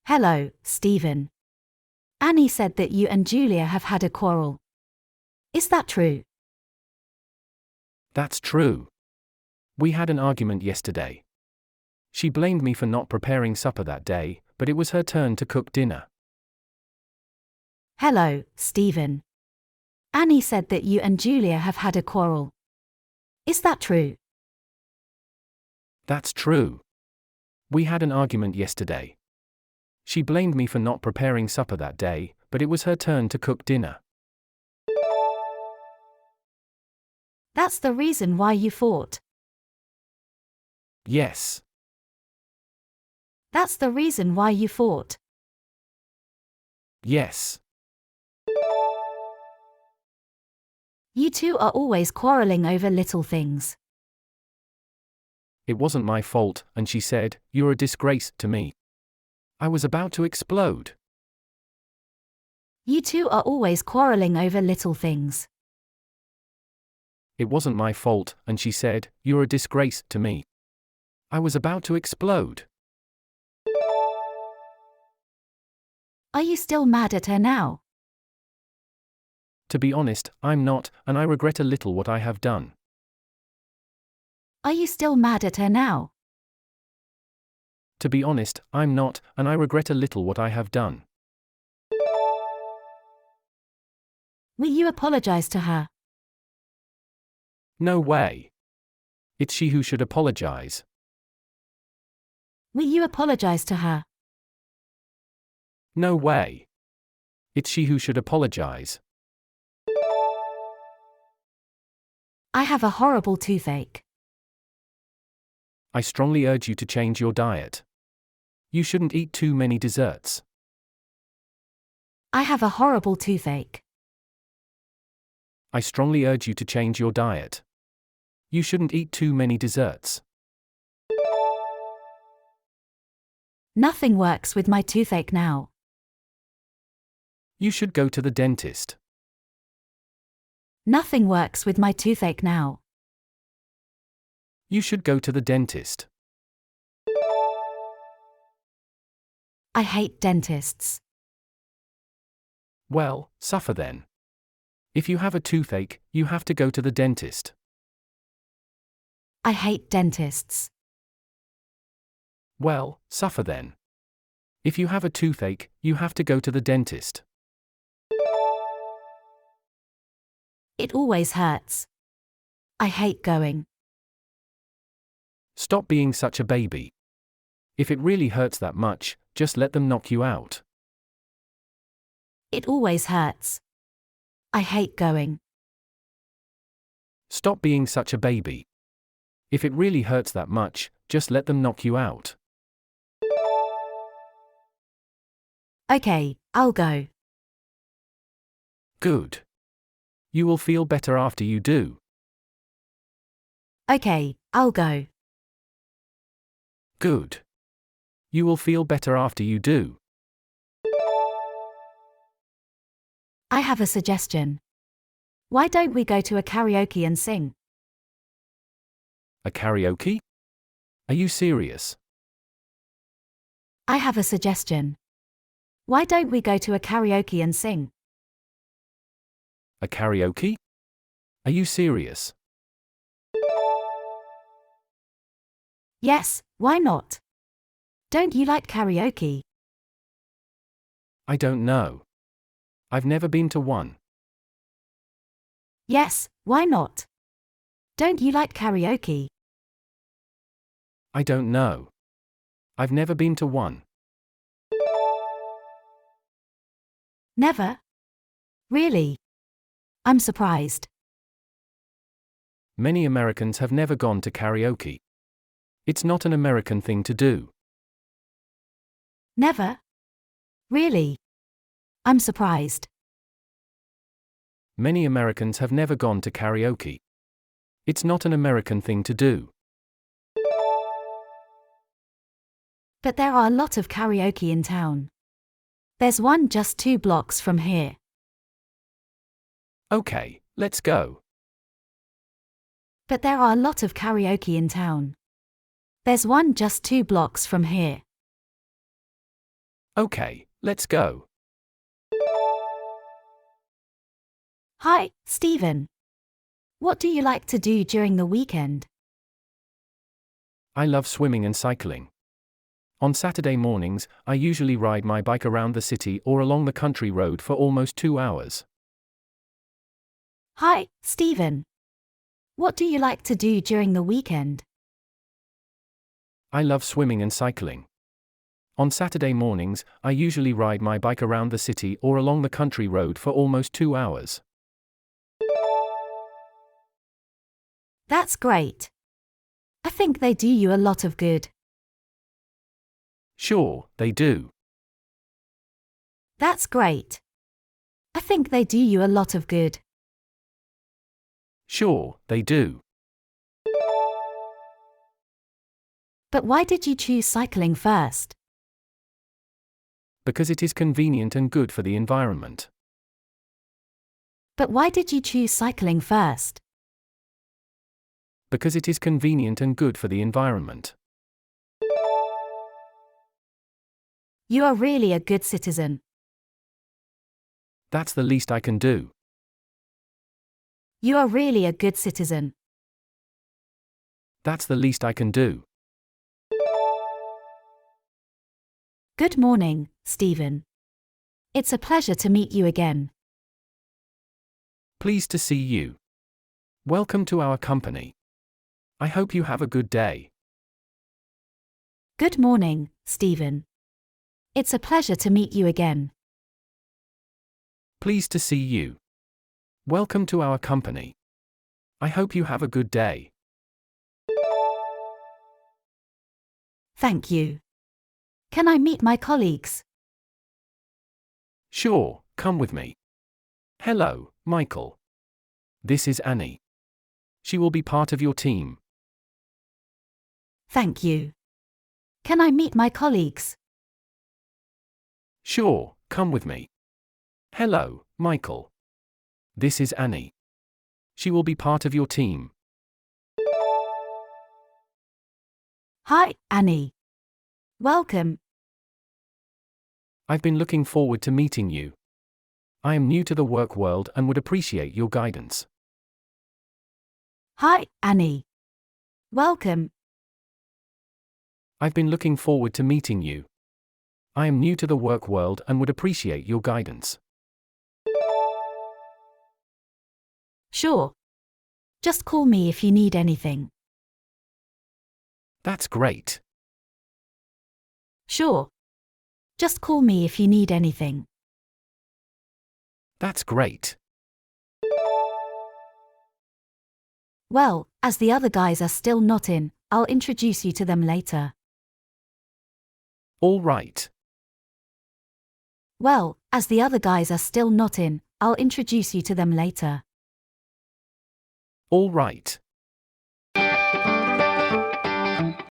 Hello, Stephen. Annie said that you and Julia have had a quarrel. Is that true? That's true. We had an argument yesterday. She blamed me for not preparing supper that day, but it was her turn to cook dinner. Hello, Stephen. Annie said that you and Julia have had a quarrel. Is that true? That's true. We had an argument yesterday. She blamed me for not preparing supper that day, but it was her turn to cook dinner. That's the reason why you fought. Yes. That's the reason why you fought. Yes. You two are always quarreling over little things. It wasn't my fault, and she said, "You're a disgrace to me." I was about to explode. You two are always quarreling over little things. It wasn't my fault, and she said, "You're a disgrace to me." I was about to explode. Are you still mad at her now? To be honest, I'm not, and I regret a little what I have done. Are you still mad at her now? To be honest, I'm not, and I regret a little what I have done. Will you apologize to her? No way. It's she who should apologize. Will you apologize to her? No way. It's she who should apologize. I have a horrible toothache. I strongly urge you to change your diet. You shouldn't eat too many desserts. I have a horrible toothache. I strongly urge you to change your diet. You shouldn't eat too many desserts. Nothing works with my toothache now. You should go to the dentist. Nothing works with my toothache now. You should go to the dentist. I hate dentists. Well, suffer then. If you have a toothache, you have to go to the dentist. I hate dentists. Well, suffer then. If you have a toothache, you have to go to the dentist. It always hurts. I hate going. Stop being such a baby. If it really hurts that much, just let them knock you out. It always hurts. I hate going. Stop being such a baby. If it really hurts that much, just let them knock you out. Okay, I'll go. Good. You will feel better after you do. Okay, I'll go. Good. You will feel better after you do. I have a suggestion. Why don't we go to a karaoke and sing? A karaoke? Are you serious? I have a suggestion. Why don't we go to a karaoke and sing? A karaoke? Are you serious? Yes, why not? Don't you like karaoke? I don't know. I've never been to one. Yes, why not? Don't you like karaoke? I don't know. I've never been to one. Never? Really? I'm surprised. Many Americans have never gone to karaoke. It's not an American thing to do. Never? Really? I'm surprised. Many Americans have never gone to karaoke. It's not an American thing to do. But there are a lot of karaoke in town. There's one just 2 blocks from here. Okay, let's go. But there are a lot of karaoke in town. There's one just 2 blocks from here. Okay, let's go. Hi, Stephen. What do you like to do during the weekend? I love swimming and cycling. On Saturday mornings, I usually ride my bike around the city or along the country road for almost 2 hours. Hi, Stephen. What do you like to do during the weekend? I love swimming and cycling. On Saturday mornings, I usually ride my bike around the city or along the country road for almost 2 hours. That's great. I think they do you a lot of good. Sure, they do. That's great. I think they do you a lot of good. Sure, they do. But why did you choose cycling first? Because it is convenient and good for the environment. But why did you choose cycling first? Because it is convenient and good for the environment. You are really a good citizen. That's the least I can do. You are really a good citizen. That's the least I can do. Good morning, Stephen. It's a pleasure to meet you again. Pleased to see you. Welcome to our company. I hope you have a good day. Good morning, Stephen. It's a pleasure to meet you again. Pleased to see you. Welcome to our company. I hope you have a good day. Thank you. Can I meet my colleagues? Sure, come with me. Hello, Michael. This is Annie. She will be part of your team. Thank you. Can I meet my colleagues? Sure, come with me. Hello, Michael. This is Annie. She will be part of your team. Hi, Annie. Welcome. I've been looking forward to meeting you. I am new to the work world and would appreciate your guidance. Hi, Annie. Welcome. I've been looking forward to meeting you. I am new to the work world and would appreciate your guidance. Sure. Just call me if you need anything. That's great. Sure. Just call me if you need anything. That's great. Well, as the other guys are still not in, I'll introduce you to them later. All right. Well, as the other guys are still not in, I'll introduce you to them later. All right.